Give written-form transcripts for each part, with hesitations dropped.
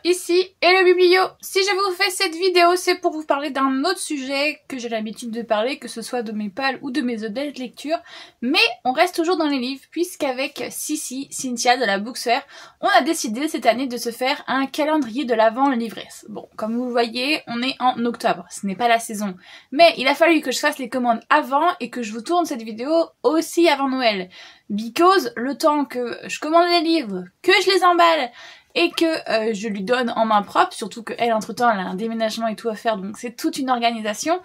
ici Hello Biblio. Si je vous fais cette vidéo, c'est pour vous parler d'un autre sujet que j'ai l'habitude de parler, que ce soit de mes pales ou de mes odeurs de lecture, mais on reste toujours dans les livres, puisqu'avec Cynthia de la Booksware, on a décidé cette année de se faire un calendrier de l'Avent livresse. Bon, comme vous le voyez, on est en octobre, ce n'est pas la saison, mais il a fallu que je fasse les commandes avant et que je vous tourne cette vidéo aussi avant Noël, because le temps que je commande les livres, que je les emballe, et que je lui donne en main propre, surtout qu'elle entre temps elle a un déménagement et tout à faire, donc c'est toute une organisation.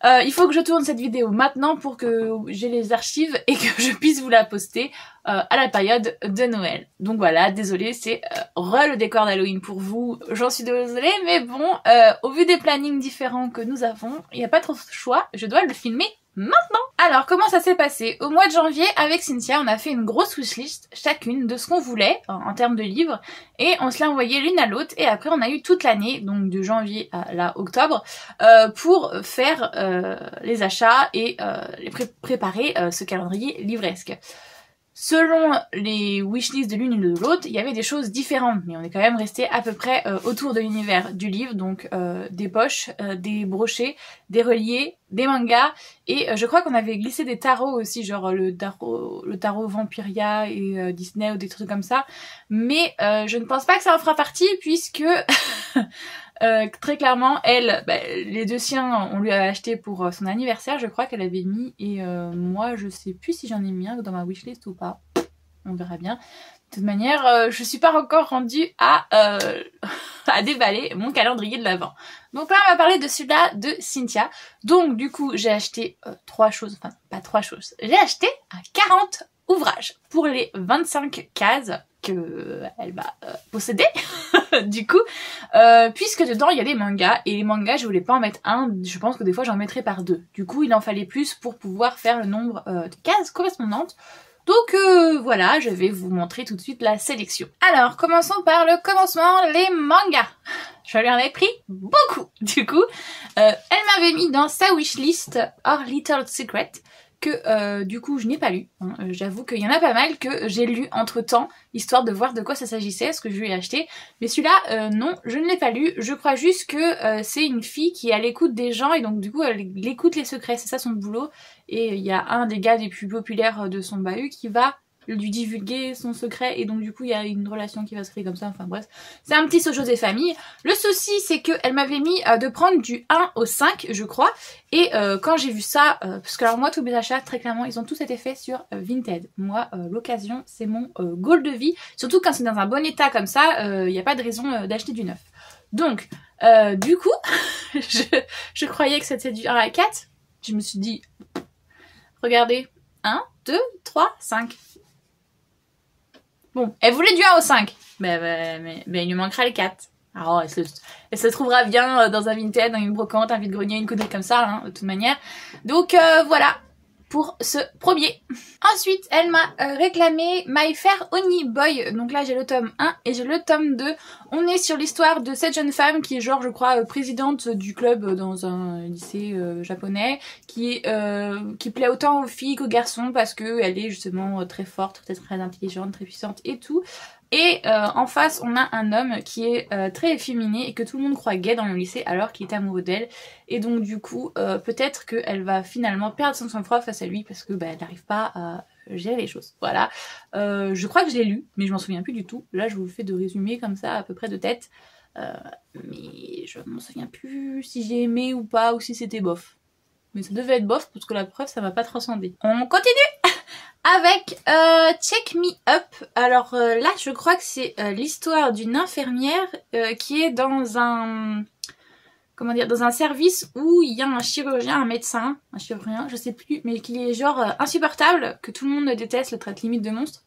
Il faut que je tourne cette vidéo maintenant pour que j'ai les archives et que je puisse vous la poster à la période de Noël. Donc voilà, désolée, c'est le décor d'Halloween pour vous, j'en suis désolée, mais bon, au vu des plannings différents que nous avons, il n'y a pas trop de choix, je dois le filmer maintenant. Alors comment ça s'est passé? Au mois de janvier avec Cynthia on a fait une grosse wishlist chacune de ce qu'on voulait en termes de livres et on se l'a envoyé l'une à l'autre et après on a eu toute l'année, donc de janvier à octobre, pour faire les achats et préparer ce calendrier livresque. Selon les wishlists de l'une et de l'autre, il y avait des choses différentes, mais on est quand même resté à peu près autour de l'univers du livre, donc des poches, des brochets, des reliés, des mangas, et je crois qu'on avait glissé des tarots aussi, genre le tarot Vampiria et Disney ou des trucs comme ça, mais je ne pense pas que ça en fera partie puisque... très clairement, elle, les deux siens, on lui a acheté pour son anniversaire, je crois qu'elle avait mis, et moi je sais plus si j'en ai mis un dans ma wishlist ou pas, on verra bien. De toute manière, je suis pas encore rendue à déballer mon calendrier de l'Avent. Donc là on va parler de celui-là de Cynthia, donc du coup j'ai acheté 3 choses, enfin pas 3 choses, j'ai acheté 40 ouvrages pour les 25 cases qu'elle va posséder du coup, puisque dedans il y a des mangas, et les mangas je voulais pas en mettre un, je pense que des fois j'en mettrais par 2. Du coup il en fallait plus pour pouvoir faire le nombre de cases correspondantes. Donc voilà, je vais vous montrer tout de suite la sélection. Alors commençons par le commencement, les mangas. Je lui en ai pris beaucoup. Du coup, elle m'avait mis dans sa wishlist Our Little Secret, que du coup je n'ai pas lu, hein. J'avoue qu'il y en a pas mal que j'ai lu entre temps, histoire de voir de quoi ça s'agissait, ce que je lui ai acheté, mais celui-là non, je ne l'ai pas lu. Je crois juste que c'est une fille qui est à l'écoute des gens et donc du coup elle écoute les secrets, c'est ça son boulot, et il y a un des gars des plus populaires de son bahut qui va lui divulguer son secret et donc du coup il y a une relation qui va se créer comme ça, enfin bref, c'est un petit Sojo des familles. Le souci c'est qu'elle m'avait mis de prendre du 1 au 5 je crois, et quand j'ai vu ça, parce que alors moi tous mes achats très clairement ils ont tous été faits sur Vinted. Moi l'occasion c'est mon goal de vie, surtout quand c'est dans un bon état comme ça, il n'y a pas de raison d'acheter du neuf. Donc du coup je croyais que c'était du 1 à 4, je me suis dit regardez, 1, 2, 3, 5. Bon, elle voulait du 1 au 5. Mais il lui manquera les 4. Alors, elle se trouvera bien dans un Vinted, dans une brocante, un vide-grenier, une connerie comme ça, hein, de toute manière. Donc voilà pour ce premier. Ensuite, elle m'a réclamé My Fair Oni Boy. Donc là, j'ai le tome 1 et j'ai le tome 2. On est sur l'histoire de cette jeune femme qui est genre, je crois, présidente du club dans un lycée japonais, qui plaît autant aux filles qu'aux garçons parce qu'elle est justement très forte, peut-être très intelligente, très puissante et tout. Et en face, on a un homme qui est très efféminé et que tout le monde croit gay dans le lycée alors qu'il est amoureux d'elle. Et donc du coup, peut-être qu'elle va finalement perdre son sang-froid face à lui parce que elle n'arrive pas à gérer les choses. Voilà. Je crois que je l'ai lu, mais je m'en souviens plus du tout. Là, je vous le fais de résumé comme ça, à peu près de tête. Mais je m'en souviens plus si j'ai aimé ou pas, ou si c'était bof. Mais ça devait être bof parce que la preuve, ça m'a pas transcendé. On continue avec Check Me Up. Alors là je crois que c'est l'histoire d'une infirmière qui est dans un dans un service où il y a un chirurgien, un médecin, un chirurgien, je sais plus, mais qui est genre insupportable, que tout le monde déteste, le traite limite de monstre.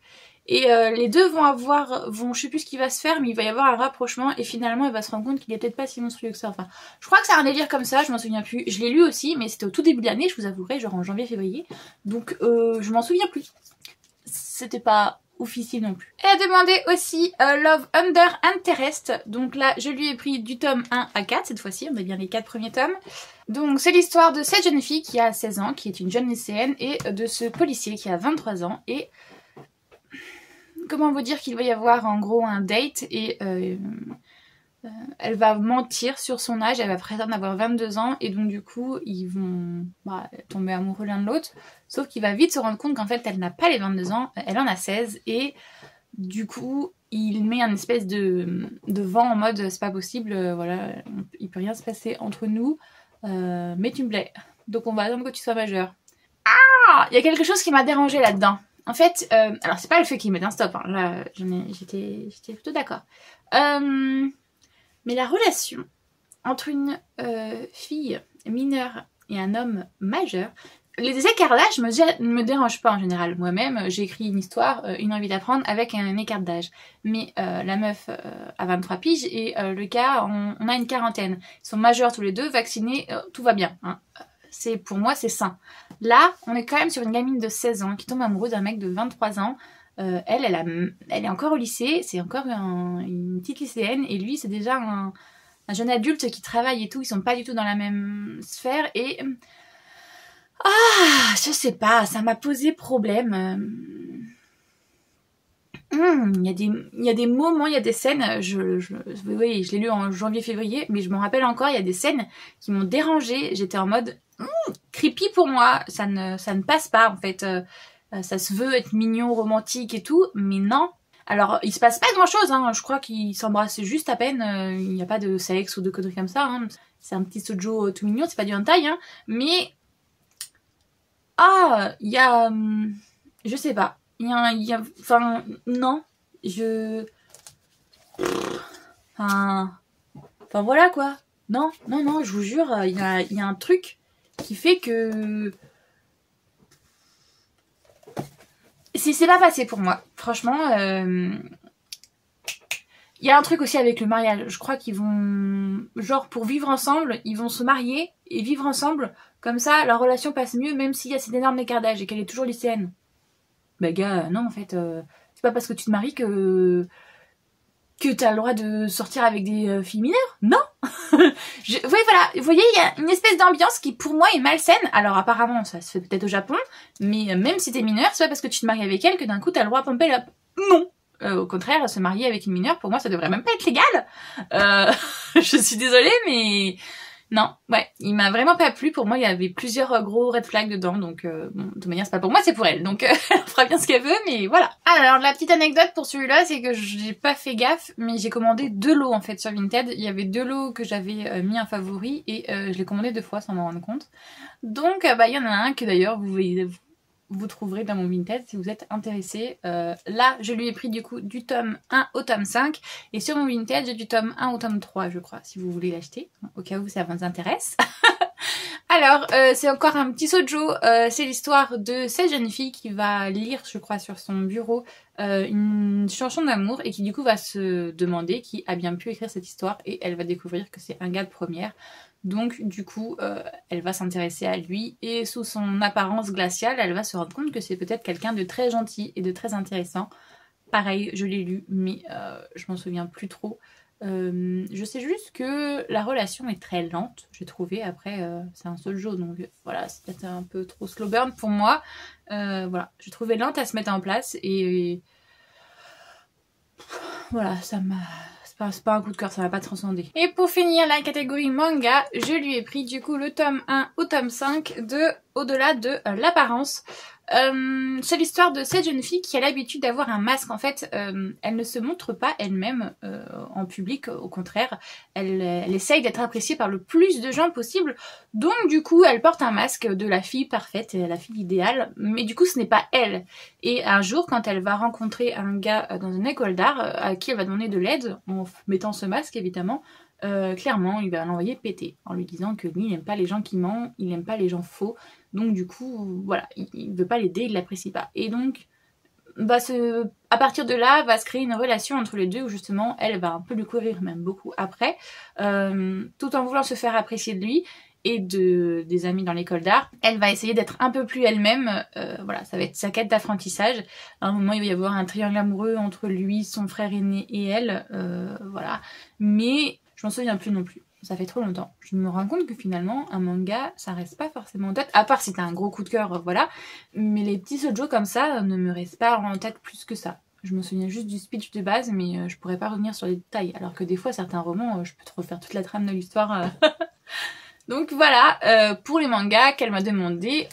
Et les deux je sais plus ce qui va se faire, mais il va y avoir un rapprochement et finalement elle va se rendre compte qu'il est peut-être pas si monstrueux que ça. Enfin, je crois que c'est un délire comme ça, je m'en souviens plus. Je l'ai lu aussi, mais c'était au tout début de l'année, je vous avouerai, genre en janvier-février. Donc je m'en souviens plus. C'était pas officiel non plus. Elle a demandé aussi Love Under Interest. Donc là, je lui ai pris du tome 1 à 4 cette fois-ci, on a bien les 4 premiers tomes. Donc c'est l'histoire de cette jeune fille qui a 16 ans, qui est une jeune lycéenne, et de ce policier qui a 23 ans. Et comment vous dire qu'il va y avoir en gros un date et elle va mentir sur son âge, elle va prétendre avoir 22 ans et donc du coup ils vont tomber amoureux l'un de l'autre. Sauf qu'il va vite se rendre compte qu'en fait elle n'a pas les 22 ans, elle en a 16 et du coup il met un espèce de vent en mode c'est pas possible, voilà, il peut rien se passer entre nous, mais tu me plais. Donc on va attendre que tu sois majeur. Ah, il y a quelque chose qui m'a dérangée là-dedans. En fait, alors c'est pas le fait qu'il mette un stop, hein, là j'étais plutôt d'accord. Mais la relation entre une fille mineure et un homme majeur, les écarts d'âge me dérangent pas en général. Moi-même, j'ai écrit une histoire, une envie d'apprendre avec un écart d'âge. Mais la meuf a 23 piges et le gars, on a une quarantaine. Ils sont majeurs tous les deux, vaccinés, tout va bien. Hein. Pour moi, c'est sain. Là, on est quand même sur une gamine de 16 ans qui tombe amoureuse d'un mec de 23 ans. Elle est encore au lycée, c'est encore une petite lycéenne, et lui c'est déjà un jeune adulte qui travaille et tout, ils sont pas du tout dans la même sphère, et je sais pas, ça m'a posé problème. Il y a des moments, il y a des scènes, oui, je l'ai lu en janvier-février, mais je m'en rappelle encore, il y a des scènes qui m'ont dérangée, j'étais en mode creepy pour moi, ça ne passe pas en fait. Ça se veut être mignon, romantique et tout, mais non. Alors, il se passe pas grand chose, hein. Je crois qu'ils s'embrassent juste à peine, il n'y a pas de sexe ou de conneries comme ça, hein. C'est un petit shoujo tout mignon, c'est pas du hentai, hein. Mais, il y a, je sais pas, enfin, non, enfin voilà quoi. Non, je vous jure, il y a un truc qui fait que c'est pas passé pour moi. Franchement, il y a un truc aussi avec le mariage. Je crois qu'ils vont, genre pour vivre ensemble, ils vont se marier et vivre ensemble. Comme ça, leur relation passe mieux, même s'il y a cet énorme écart d'âge et qu'elle est toujours lycéenne. Bah gars, non en fait, c'est pas parce que tu te maries que t'as le droit de sortir avec des filles mineures. Non. Oui, voilà, vous voyez, il y a une espèce d'ambiance qui pour moi est malsaine. Alors apparemment ça se fait peut-être au Japon, mais même si t'es mineur, c'est pas parce que tu te maries avec elle que d'un coup t'as le droit à pomper la... Non. Au contraire, se marier avec une mineure, pour moi ça devrait même pas être légal. Je suis désolée, mais non, ouais, il m'a vraiment pas plu. Pour moi il y avait plusieurs gros red flags dedans, donc bon, de toute manière c'est pas pour moi, c'est pour elle, donc elle fera bien ce qu'elle veut, mais voilà. Alors la petite anecdote pour celui-là, c'est que j'ai pas fait gaffe, mais j'ai commandé 2 lots en fait sur Vinted. Il y avait 2 lots que j'avais mis en favori et je l'ai commandé 2 fois sans m'en rendre compte. Donc il y en a un que d'ailleurs vous trouverez dans mon Vinted si vous êtes intéressé. Là, je lui ai pris du coup du tome 1 au tome 5. Et sur mon Vinted, j'ai du tome 1 au tome 3, je crois, si vous voulez l'acheter. Au cas où ça vous intéresse. Alors, c'est encore un petit shoujo. C'est l'histoire de cette jeune fille qui va lire, je crois, sur son bureau une chanson d'amour et qui du coup va se demander qui a bien pu écrire cette histoire. Et elle va découvrir que c'est un gars de première. Donc du coup, elle va s'intéresser à lui et sous son apparence glaciale, elle va se rendre compte que c'est peut-être quelqu'un de très gentil et de très intéressant. Pareil, je l'ai lu, mais je m'en souviens plus trop. Je sais juste que la relation est très lente, j'ai trouvé. Après, c'est un shoujo, donc voilà, c'est peut-être un peu trop slow burn pour moi. Voilà, j'ai trouvé lente à se mettre en place et voilà, ça m'a... C'est pas un coup de cœur, ça va pas transcender. Et pour finir la catégorie manga, je lui ai pris du coup le tome 1 au tome 5 de Au-delà de l'apparence. C'est l'histoire de cette jeune fille qui a l'habitude d'avoir un masque. En fait, elle ne se montre pas elle-même en public, au contraire. Elle essaye d'être appréciée par le plus de gens possible. Donc du coup, elle porte un masque de la fille parfaite, la fille idéale. Mais du coup, ce n'est pas elle. Et un jour, quand elle va rencontrer un gars dans une école d'art, à qui elle va demander de l'aide, en mettant ce masque évidemment, clairement, il va l'envoyer péter en lui disant que lui, il n'aime pas les gens qui mentent, il n'aime pas les gens faux. Donc du coup, voilà, il veut pas l'aider, il l'apprécie pas. Et donc, à partir de là, va se créer une relation entre les deux où justement, elle va un peu lui courir, même beaucoup après, tout en voulant se faire apprécier de lui et des amis dans l'école d'art. Elle va essayer d'être un peu plus elle-même, voilà, ça va être sa quête d'apprentissage. À un moment, il va y avoir un triangle amoureux entre lui, son frère aîné et elle, voilà. Mais je m'en souviens plus non plus. Ça fait trop longtemps. Je me rends compte que finalement, un manga, ça reste pas forcément en tête. À part si t'as un gros coup de cœur, voilà. Mais les petits shoujo comme ça ne me restent pas en tête plus que ça. Je me souviens juste du speech de base, mais je pourrais pas revenir sur les détails. Alors que des fois, certains romans, je peux te refaire toute la trame de l'histoire. Donc voilà, pour les mangas qu'elle m'a demandé,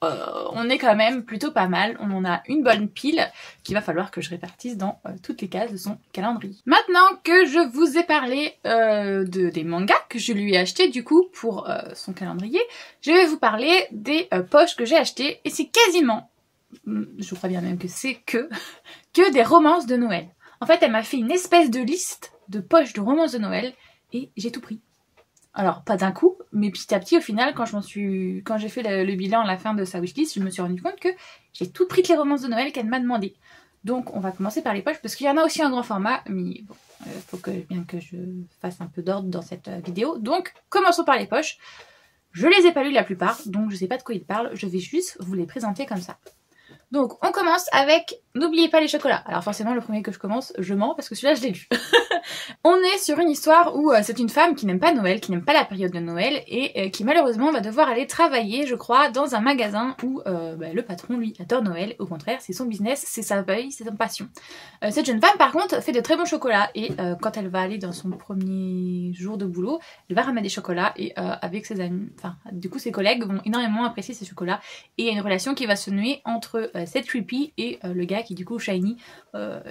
on est quand même plutôt pas mal. On en a une bonne pile qu'il va falloir que je répartisse dans toutes les cases de son calendrier. Maintenant que je vous ai parlé des mangas que je lui ai achetés du coup pour son calendrier, je vais vous parler des poches que j'ai achetées et c'est quasiment, je crois bien même que c'est que des romances de Noël. En fait, elle m'a fait une espèce de liste de poches de romances de Noël et j'ai tout pris. Alors, pas d'un coup, mais petit à petit, au final, quand j'ai fait le bilan à la fin de sa wishlist, je me suis rendu compte que j'ai tout pris que les romances de Noël qu'elle m'a demandé. Donc, on va commencer par les poches, parce qu'il y en a aussi en grand format, mais bon, faut bien que je fasse un peu d'ordre dans cette vidéo. Donc, commençons par les poches. Je les ai pas lues la plupart, donc je sais pas de quoi ils parlent, je vais juste vous les présenter comme ça. Donc, on commence avec N'oubliez pas les chocolats. Alors forcément, le premier que je commence, je mens parce que celui-là, je l'ai lu. On est sur une histoire où c'est une femme qui n'aime pas Noël, qui n'aime pas la période de Noël et qui malheureusement va devoir aller travailler, je crois, dans un magasin où le patron, lui, adore Noël. Au contraire, c'est son business, c'est sa veille, c'est sa passion. Cette jeune femme, par contre, fait de très bons chocolats et quand elle va aller dans son premier jour de boulot, elle va ramener des chocolats et avec ses amis, enfin, du coup, ses collègues vont énormément apprécier ces chocolats et il y a une relation qui va se nouer entre cette creepy et le gars qui, du coup, shiny,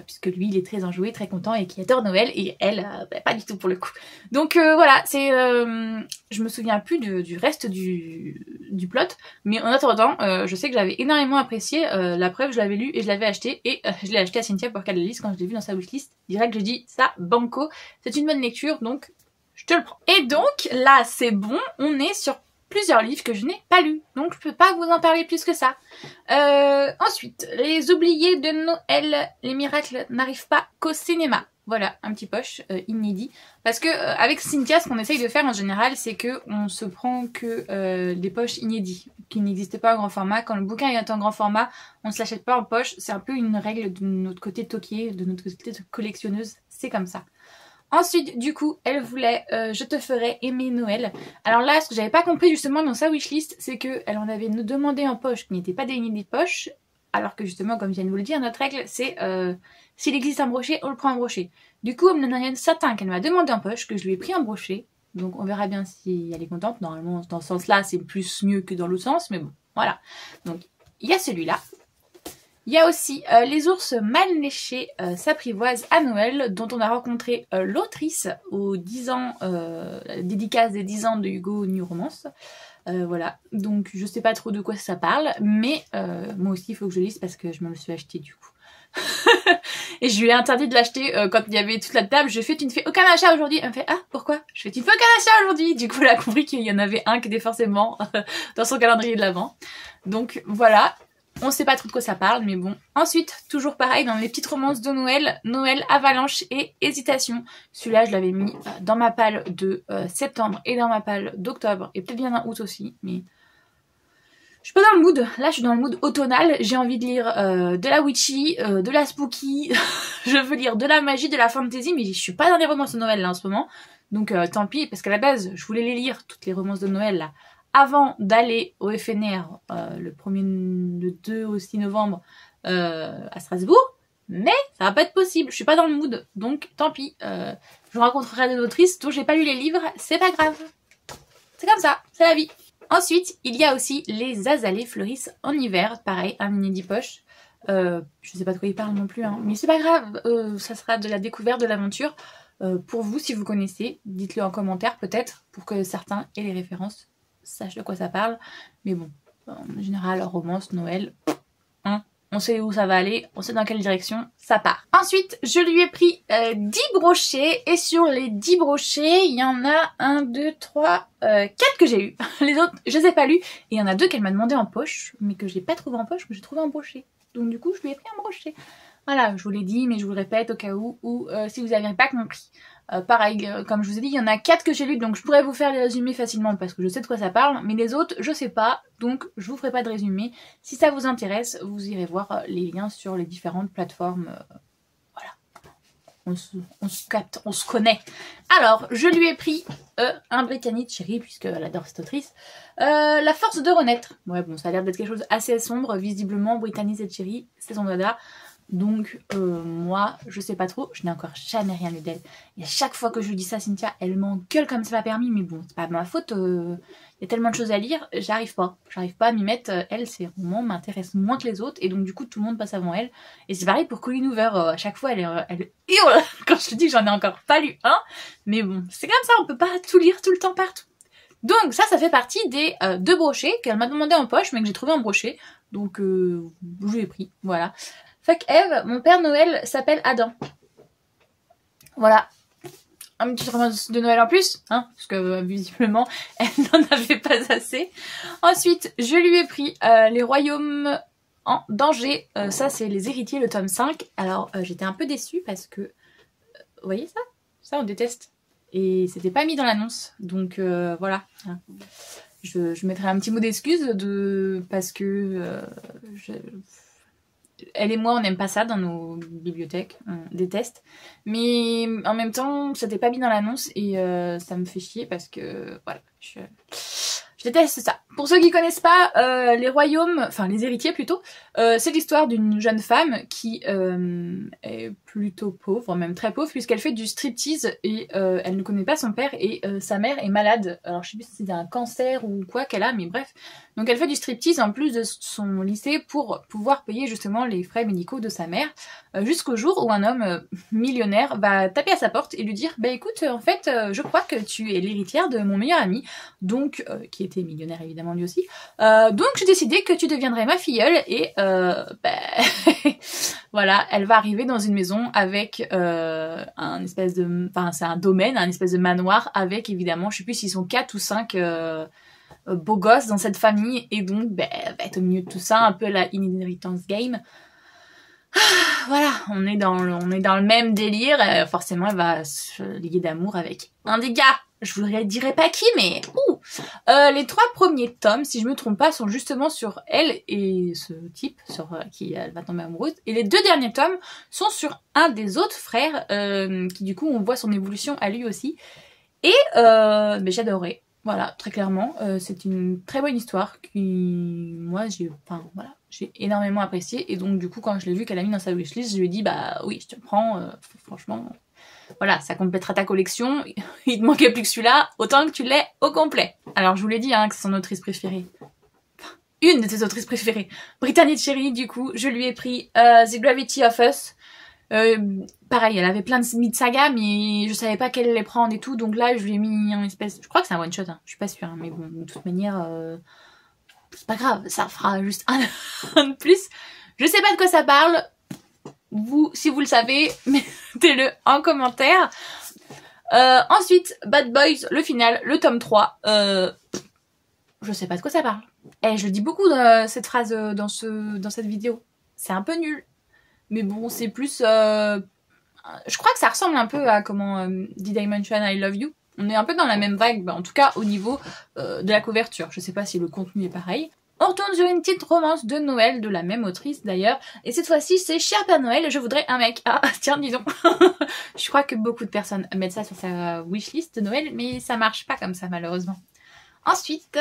puisque lui, il est très enjoué, très content et qui adore Noël et elle, pas du tout pour le coup. Donc voilà, c'est, je me souviens plus du reste du plot, mais en attendant, je sais que j'avais énormément apprécié. La preuve, je l'avais lu et je l'avais acheté et je l'ai acheté à Cynthia pour qu'elle le lise quand je l'ai vu dans sa wishlist. Direct, je dis ça, banco, c'est une bonne lecture, donc je te le prends. Et donc là, c'est bon, on est sur plusieurs livres que je n'ai pas lus, donc je peux pas vous en parler plus que ça. Ensuite, les oubliés de Noël, les miracles n'arrivent pas qu'au cinéma. Voilà, un petit poche inédit. Parce que avec Cynthia, ce qu'on essaye de faire en général, c'est que on se prend que des poches inédits, qui n'existaient pas en grand format. Quand le bouquin est en grand format, on ne se l'achète pas en poche. C'est un peu une règle de notre côté toquier, de notre côté de collectionneuse. C'est comme ça. Ensuite, du coup, elle voulait Je te ferai aimer Noël. Alors là, ce que j'avais pas compris justement dans sa wishlist, c'est qu'elle en avait demandé en poche qui n'étaient pas des inédits poches. Alors que justement, comme je viens de vous le dire, notre règle, c'est s'il existe un brochet, on le prend en brochet. Du coup, elle me donne un satin qu'elle m'a demandé en poche, que je lui ai pris en brochet. Donc on verra bien si elle est contente. Normalement, dans ce sens-là, c'est plus mieux que dans l'autre sens, mais bon, voilà. Donc, il y a celui-là. Il y a aussi Les ours mal léchés s'apprivoisent à Noël, dont on a rencontré l'autrice aux 10 ans, dédicace des 10 ans de Hugo New Romance. Voilà, donc je sais pas trop de quoi ça parle, mais moi aussi il faut que je lise parce que je me le suis acheté du coup. Et je lui ai interdit de l'acheter quand il y avait toute la table. Je fais tu ne fais aucun achat aujourd'hui. Elle me fait ah pourquoi? Je fais tu ne fais aucun achat aujourd'hui. Du coup elle a compris qu'il y en avait un qui était forcément dans son calendrier de l'avant. Donc voilà. On sait pas trop de quoi ça parle, mais bon. Ensuite, toujours pareil, dans les petites romances de Noël, Noël, Avalanche et Hésitation. Celui-là, je l'avais mis dans ma palle de septembre et dans ma palle d'octobre, et peut-être bien en août aussi, mais je suis pas dans le mood. Là, je suis dans le mood automnal. J'ai envie de lire de la witchy, de la spooky, je veux lire de la magie, de la fantasy, mais je suis pas dans les romances de Noël là en ce moment. Donc tant pis, parce qu'à la base, je voulais les lire, toutes les romances de Noël là, avant d'aller au FNR le 2 au 6 novembre à Strasbourg, mais ça va pas être possible, je suis pas dans le mood, donc tant pis. Je rencontrerai des autrices dont j'ai pas lu les livres, c'est pas grave. C'est comme ça, c'est la vie. Ensuite, il y a aussi Les azalées fleurissent en hiver, pareil, un inédit poche. Je sais pas de quoi il parle non plus, hein, mais c'est pas grave, ça sera de la découverte, de l'aventure. Pour vous, si vous connaissez, dites-le en commentaire peut-être, pour que certains aient les références. Sache de quoi ça parle, mais bon, en général, romance, Noël, hein, on sait où ça va aller, on sait dans quelle direction ça part. Ensuite, je lui ai pris 10 brochets, et sur les 10 brochets, il y en a 1, 2, 3, 4 que j'ai eu. Les autres, je les ai pas lus, et il y en a 2 qu'elle m'a demandé en poche, mais que j'ai pas trouvé en poche, que j'ai trouvé en brochet. Donc du coup, je lui ai pris un brochet. Voilà, je vous l'ai dit, mais je vous le répète au cas où, ou si vous n'avez pas compris. Pareil, comme je vous ai dit, il y en a 4 que j'ai lus, donc je pourrais vous faire les résumés facilement parce que je sais de quoi ça parle, mais les autres, je sais pas, donc je vous ferai pas de résumé. Si ça vous intéresse, vous irez voir les liens sur les différentes plateformes. Voilà, on se capte, on se connaît. Alors, je lui ai pris un Brittany Cherry, puisqu'elle adore cette autrice. La force de renaître. Ouais, bon, ça a l'air d'être quelque chose assez sombre, visiblement, Brittany et Cherry, c'est son dada. Donc moi, je sais pas trop, je n'ai encore jamais rien lu d'elle. Et à chaque fois que je lui dis ça, Cynthia, elle m'engueule comme c'est pas permis, mais bon, c'est pas ma faute. Il y a tellement de choses à lire, j'arrive pas à m'y mettre. Elle, ses romans m'intéressent moins que les autres, et donc du coup, tout le monde passe avant elle. Et c'est pareil pour Colleen Hoover, à chaque fois, elle hurle quand je te dis que j'en ai encore pas lu un. Mais bon, c'est comme ça, on peut pas tout lire tout le temps partout. Donc ça fait partie des 2 brochets qu'elle m'a demandé en poche, mais que j'ai trouvé en brochet. Donc je l'ai pris, voilà. Fuck Eve, mon père Noël s'appelle Adam. Voilà. Un petit romance de Noël en plus, hein, parce que visiblement, elle n'en avait pas assez. Ensuite, je lui ai pris Les Royaumes en danger. Ça, c'est Les Héritiers, le tome 5. Alors, j'étais un peu déçue parce que... vous voyez ça? Ça, on déteste. Et c'était pas mis dans l'annonce. Donc, voilà. Je mettrai un petit mot d'excuse parce que... elle et moi, on n'aime pas ça dans nos bibliothèques, on déteste. Mais en même temps, c'était pas mis dans l'annonce et ça me fait chier parce que, voilà, je déteste ça. Pour ceux qui connaissent pas, les royaumes, enfin les héritiers plutôt, c'est l'histoire d'une jeune femme qui est plutôt pauvre, même très pauvre, puisqu'elle fait du striptease et elle ne connaît pas son père et sa mère est malade. Alors je sais plus si c'est un cancer ou quoi qu'elle a, mais bref. Donc elle fait du striptease en plus de son lycée pour pouvoir payer justement les frais médicaux de sa mère, jusqu'au jour où un homme millionnaire va taper à sa porte et lui dire « Bah écoute, en fait, je crois que tu es l'héritière de mon meilleur ami, donc qui était millionnaire évidemment lui aussi, donc j'ai décidé que tu deviendrais ma filleule et voilà, elle va arriver dans une maison avec un espèce de... Enfin, c'est un domaine, un espèce de manoir avec évidemment, je sais plus s'ils sont 4 ou 5 beaux gosses dans cette famille et donc elle va être au milieu de tout ça, un peu la Inheritance Game. Voilà, on est dans le même délire, forcément elle va se lier d'amour avec un des gars. Je vous dirais pas qui, mais les 3 premiers tomes, si je me trompe pas, sont justement sur elle et ce type sur qui elle va tomber amoureuse. Et les 2 derniers tomes sont sur un des autres frères, qui du coup on voit son évolution à lui aussi. Et j'adorais. Voilà, très clairement, c'est une très bonne histoire qui, moi, j'ai énormément apprécié. Et donc, du coup, quand je l'ai vu qu'elle a mis dans sa wishlist, je lui ai dit, bah oui, je te le prends, franchement. Voilà, ça complétera ta collection. Il te manquait plus que celui-là, autant que tu l'aies au complet. Alors, je vous l'ai dit, hein, que c'est son autrice préférée. Une de ses autrices préférées. Brittany Cherry, du coup, je lui ai pris The Gravity of Us. Pareil, elle avait plein de sagas, mais je savais pas quelle les prendre et tout, donc là je lui ai mis un espèce... Je crois que c'est un one shot, hein. Je suis pas sûre, hein, mais bon, de toute manière, c'est pas grave, ça fera juste un de plus. Je sais pas de quoi ça parle, vous, si vous le savez, mettez-le en commentaire. Ensuite, Bad Boys, le final, le tome 3, je sais pas de quoi ça parle. Et je le dis beaucoup cette phrase dans cette vidéo, c'est un peu nul. Mais bon, c'est plus... je crois que ça ressemble un peu à comment Did I Mention I Love You. On est un peu dans la même vague, en tout cas au niveau de la couverture. Je sais pas si le contenu est pareil. On retourne sur une petite romance de Noël de la même autrice d'ailleurs. Et cette fois-ci, c'est Cher Père Noël, je voudrais un mec. Ah, tiens, dis donc. Je crois que beaucoup de personnes mettent ça sur sa wishlist de Noël, mais ça marche pas comme ça malheureusement. Ensuite,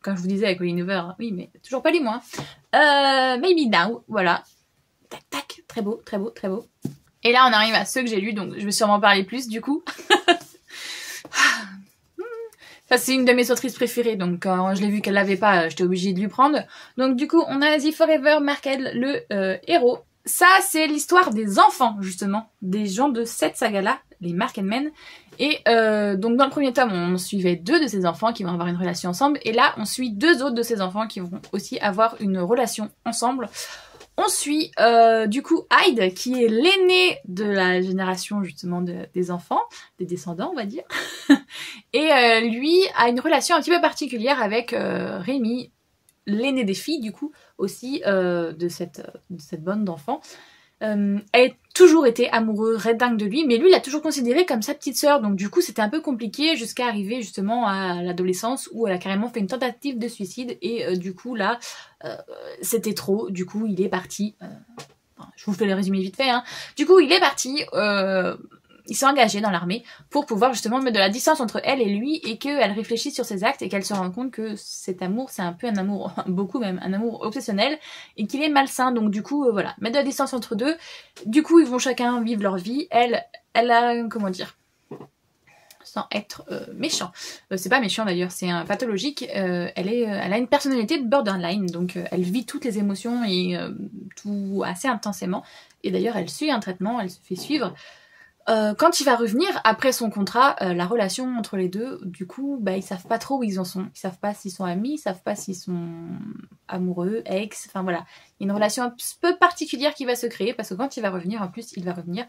comme je vous disais avec Colleen Hoover, oui, mais toujours pas lu moi. Maybe Now, voilà. Tac, tac, très beau, très beau, très beau. Et là, on arrive à ceux que j'ai lus, donc je vais sûrement parler plus, du coup. Ça, c'est une de mes autrices préférées, donc quand je l'ai vu qu'elle l'avait pas, j'étais obligée de lui prendre. Donc du coup, on a The Forever Marked, le héros. Ça, c'est l'histoire des enfants, justement, des gens de cette saga-là, les Marked Men. Et donc dans le premier tome, on suivait 2 de ces enfants qui vont avoir une relation ensemble. Et là, on suit 2 autres de ces enfants qui vont aussi avoir une relation ensemble. On suit du coup Hyde, qui est l'aîné de la génération justement des enfants, des descendants on va dire. Et lui a une relation un petit peu particulière avec Rémi, l'aîné des filles du coup aussi de cette bande d'enfants. Elle a toujours été amoureuse, red dingue de lui, mais lui il l'a toujours considéré comme sa petite sœur, donc du coup c'était un peu compliqué jusqu'à arriver justement à l'adolescence où elle a carrément fait une tentative de suicide et du coup là c'était trop, du coup il est parti, je vous fais le résumé vite fait, hein. Du coup il est parti il s'est engagé dans l'armée pour pouvoir justement mettre de la distance entre elle et lui et qu'elle réfléchisse sur ses actes et qu'elle se rende compte que cet amour, c'est un peu un amour, beaucoup même, un amour obsessionnel et qu'il est malsain. Donc du coup, voilà, mettre de la distance entre deux. Du coup, ils vont chacun vivre leur vie. Elle a, comment dire, sans être méchant. C'est pas méchant d'ailleurs, c'est un pathologique. Elle a une personnalité de borderline, donc elle vit toutes les émotions et tout assez intensément. Et d'ailleurs, elle suit un traitement, elle se fait suivre. Quand il va revenir après son contrat, la relation entre les deux, du coup, bah, ils savent pas trop où ils en sont. Ils savent pas s'ils sont amis, ils savent pas s'ils sont amoureux, ex, enfin voilà. Il y a une relation un peu particulière qui va se créer parce que quand il va revenir, en plus, il va revenir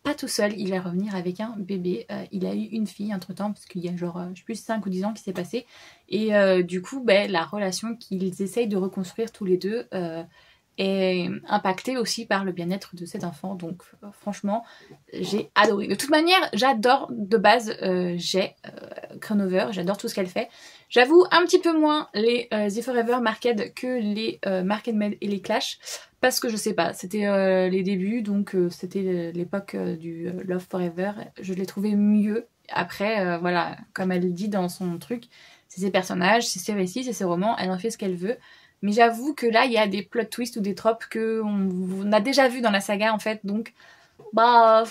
pas tout seul, il va revenir avec un bébé. Il a eu une fille entre temps, parce qu'il y a genre, je sais plus, 5 ou 10 ans qui s'est passé. Et du coup, ben, la relation qu'ils essayent de reconstruire tous les deux est impactée aussi par le bien-être de cet enfant. Donc franchement, j'ai adoré. De toute manière, j'adore de base Jay Crenover, j'adore tout ce qu'elle fait. J'avoue un petit peu moins les The Forever Marked que les Marked Made et les Clash. Parce que je sais pas, c'était les débuts, donc c'était l'époque du Love Forever. Je l'ai trouvé mieux. Après, voilà, comme elle dit dans son truc, c'est ses personnages, c'est ses récits, c'est ses romans, elle en fait ce qu'elle veut. Mais j'avoue que là, il y a des plot twists ou des tropes qu'on a déjà vu dans la saga, en fait. Donc, bah,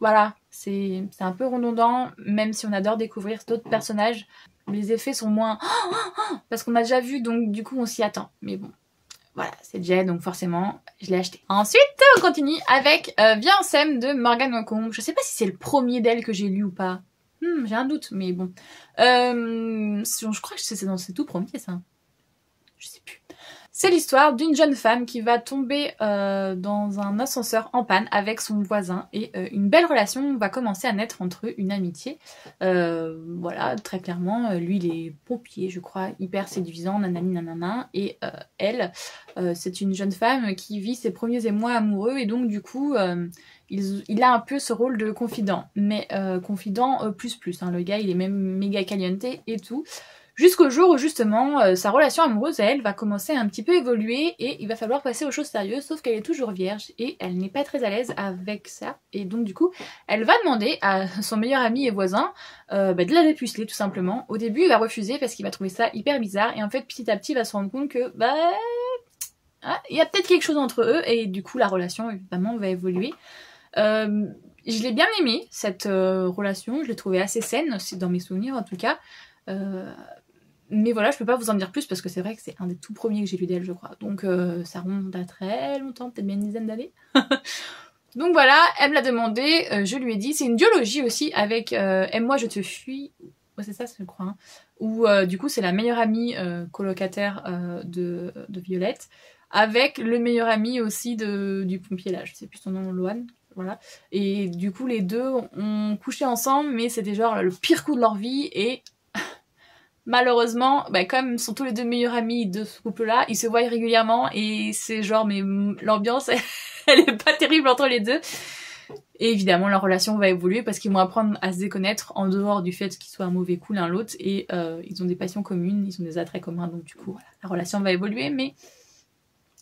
voilà, c'est un peu redondant, même si on adore découvrir d'autres personnages. Les effets sont moins... parce qu'on a déjà vu, donc du coup, on s'y attend. Mais bon. Voilà, c'est Jay, donc forcément, je l'ai acheté. Ensuite, on continue avec Viens en Sème de Morgane Wancombe. Je sais pas si c'est le premier d'elle que j'ai lu ou pas. J'ai un doute, mais bon. Je crois que c'est dans ses tout premiers, ça. Je sais plus. C'est l'histoire d'une jeune femme qui va tomber dans un ascenseur en panne avec son voisin et une belle relation va commencer à naître entre eux, une amitié. Voilà, très clairement, lui il est pompier, je crois, hyper séduisant, nanani nanana, et elle, c'est une jeune femme qui vit ses premiers émois amoureux et donc du coup, il a un peu ce rôle de confident, mais confident plus, hein, le gars il est même méga caliente et tout. Jusqu'au jour où justement sa relation amoureuse à elle va commencer à un petit peu évoluer et il va falloir passer aux choses sérieuses, sauf qu'elle est toujours vierge et elle n'est pas très à l'aise avec ça. Et donc du coup elle va demander à son meilleur ami et voisin de la dépuceler tout simplement. Au début il va refuser parce qu'il va trouver ça hyper bizarre et en fait petit à petit il va se rendre compte que il y a peut-être quelque chose entre eux et du coup la relation évidemment va évoluer. Je l'ai bien aimée cette relation, je l'ai trouvée assez saine, c'est dans mes souvenirs en tout cas. Mais voilà, je peux pas vous en dire plus parce que c'est vrai que c'est un des tout premiers que j'ai lu d'elle, je crois. Donc ça remonte à très longtemps, peut-être bien une dizaine d'années. Donc voilà, elle me l'a demandé, je lui ai dit. C'est une duologie aussi avec Aime-moi, je te fuis. Ouais, c'est ça, je crois. Hein. Où du coup, c'est la meilleure amie colocataire de Violette. Avec le meilleur ami aussi du pompier là, je sais plus son nom, Loan. Voilà. Et du coup, les deux ont couché ensemble, mais c'était genre le pire coup de leur vie et... Malheureusement, comme ils sont tous les deux meilleurs amis de ce couple-là, ils se voient régulièrement et c'est genre, mais l'ambiance, elle est pas terrible entre les deux. Et évidemment, leur relation va évoluer parce qu'ils vont apprendre à se déconnaître en dehors du fait qu'ils soient un mauvais coup l'un l'autre et ils ont des passions communes, ils ont des attraits communs, donc du coup, voilà, la relation va évoluer, mais...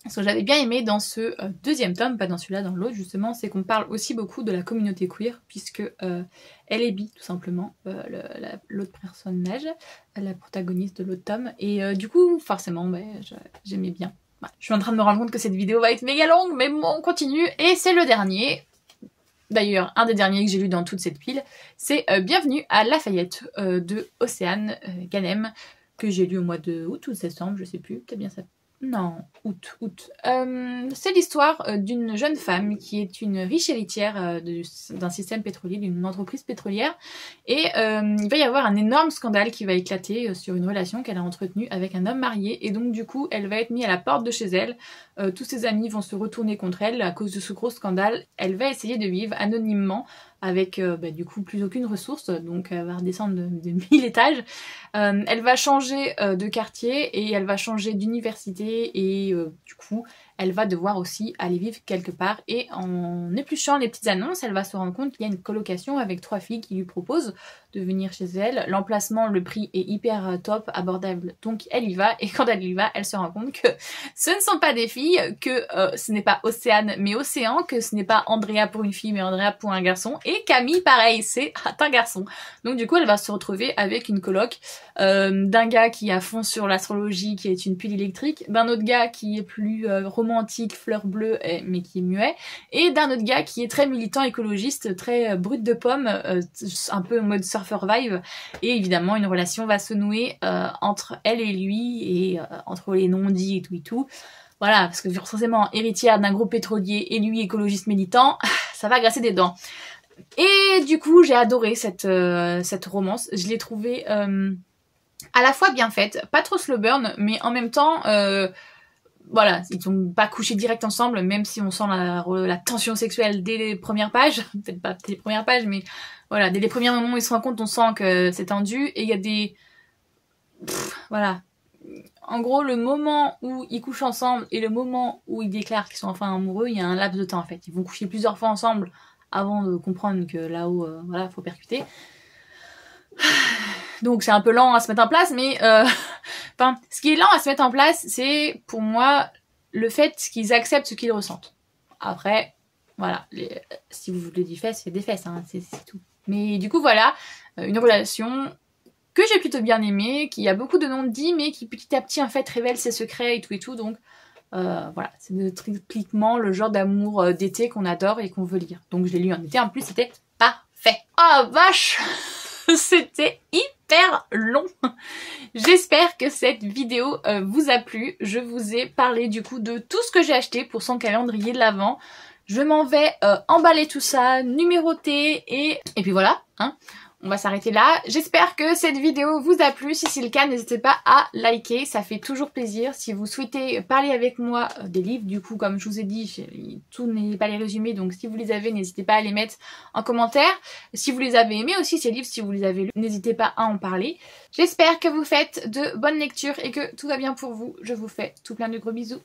Ce que j'avais bien aimé dans ce deuxième tome, pas dans celui-là, dans l'autre justement, c'est qu'on parle aussi beaucoup de la communauté queer, puisque elle est bi, tout simplement, l'autre personnage, la protagoniste de l'autre tome, et du coup, forcément, j'aimais bien. Ouais. Je suis en train de me rendre compte que cette vidéo va être méga longue, mais bon, on continue, et c'est le dernier, d'ailleurs, un des derniers que j'ai lu dans toute cette pile, c'est Bienvenue à Lafayette de Océane Ganem, que j'ai lu au mois de août ou de septembre, je sais plus, peut-être bien ça. Non, août. C'est l'histoire d'une jeune femme qui est une riche héritière d'un système pétrolier, d'une entreprise pétrolière. Et il va y avoir un énorme scandale qui va éclater sur une relation qu'elle a entretenue avec un homme marié. Et donc du coup, elle va être mise à la porte de chez elle. Tous ses amis vont se retourner contre elle à cause de ce gros scandale. Elle va essayer de vivre anonymement avec du coup plus aucune ressource, donc elle va redescendre de 1000 étages. Elle va changer de quartier et elle va changer d'université et du coup elle va devoir aussi aller vivre quelque part. Et en épluchant les petites annonces, elle va se rendre compte qu'il y a une colocation avec 3 filles qui lui proposent de venir chez elle. L'emplacement, le prix est hyper top, abordable, donc elle y va. Et quand elle y va, elle se rend compte que ce ne sont pas des filles, que ce n'est pas Océane mais Océan, que ce n'est pas Andrea pour une fille mais Andrea pour un garçon. Et Camille, pareil, c'est un garçon. Donc du coup, elle va se retrouver avec une coloc d'un gars qui est à fond sur l'astrologie, qui est une pile électrique, d'un autre gars qui est plus romantique, fleur bleue, mais qui est muet, et d'un autre gars qui est très militant écologiste, très brut de pomme, un peu en mode surfer vibe. Et évidemment, une relation va se nouer entre elle et lui, et entre les non-dits et tout et tout. Voilà, parce que forcément, héritière d'un groupe pétrolier et lui écologiste militant, ça va graisser des dents. Et du coup, j'ai adoré cette romance. Je l'ai trouvée à la fois bien faite, pas trop slow burn, mais en même temps, voilà, ils sont pas couchés direct ensemble, même si on sent la tension sexuelle dès les premières pages. Peut-être pas dès les premières pages, mais voilà, dès les premiers moments où ils se rencontrent, on sent que c'est tendu. Et il y a des... voilà. En gros, le moment où ils couchent ensemble et le moment où ils déclarent qu'ils sont enfin amoureux, il y a un laps de temps en fait. Ils vont coucher plusieurs fois ensemble avant de comprendre que là-haut, voilà, faut percuter. Donc c'est un peu lent à se mettre en place, mais enfin, ce qui est lent à se mettre en place, c'est pour moi le fait qu'ils acceptent ce qu'ils ressentent. Après, voilà, si vous voulez des fesses, c'est des fesses, hein, c'est tout. Mais du coup, voilà, une relation que j'ai plutôt bien aimée, qui a beaucoup de non-dits, mais qui petit à petit en fait révèle ses secrets et tout, donc voilà, c'est typiquement le genre d'amour d'été qu'on adore et qu'on veut lire. Donc je l'ai lu en été, en plus c'était parfait. Oh vache. C'était hyper long. J'espère que cette vidéo vous a plu. Je vous ai parlé du coup de tout ce que j'ai acheté pour son calendrier de l'Avent. Je m'en vais emballer tout ça, numéroter et puis voilà, hein. On va s'arrêter là. J'espère que cette vidéo vous a plu. Si c'est le cas, n'hésitez pas à liker. Ça fait toujours plaisir. Si vous souhaitez parler avec moi des livres, du coup, comme je vous ai dit, tout n'est pas les résumés. Donc, si vous les avez, n'hésitez pas à les mettre en commentaire. Si vous les avez aimés aussi, ces livres, si vous les avez lus, n'hésitez pas à en parler. J'espère que vous faites de bonnes lectures et que tout va bien pour vous. Je vous fais tout plein de gros bisous.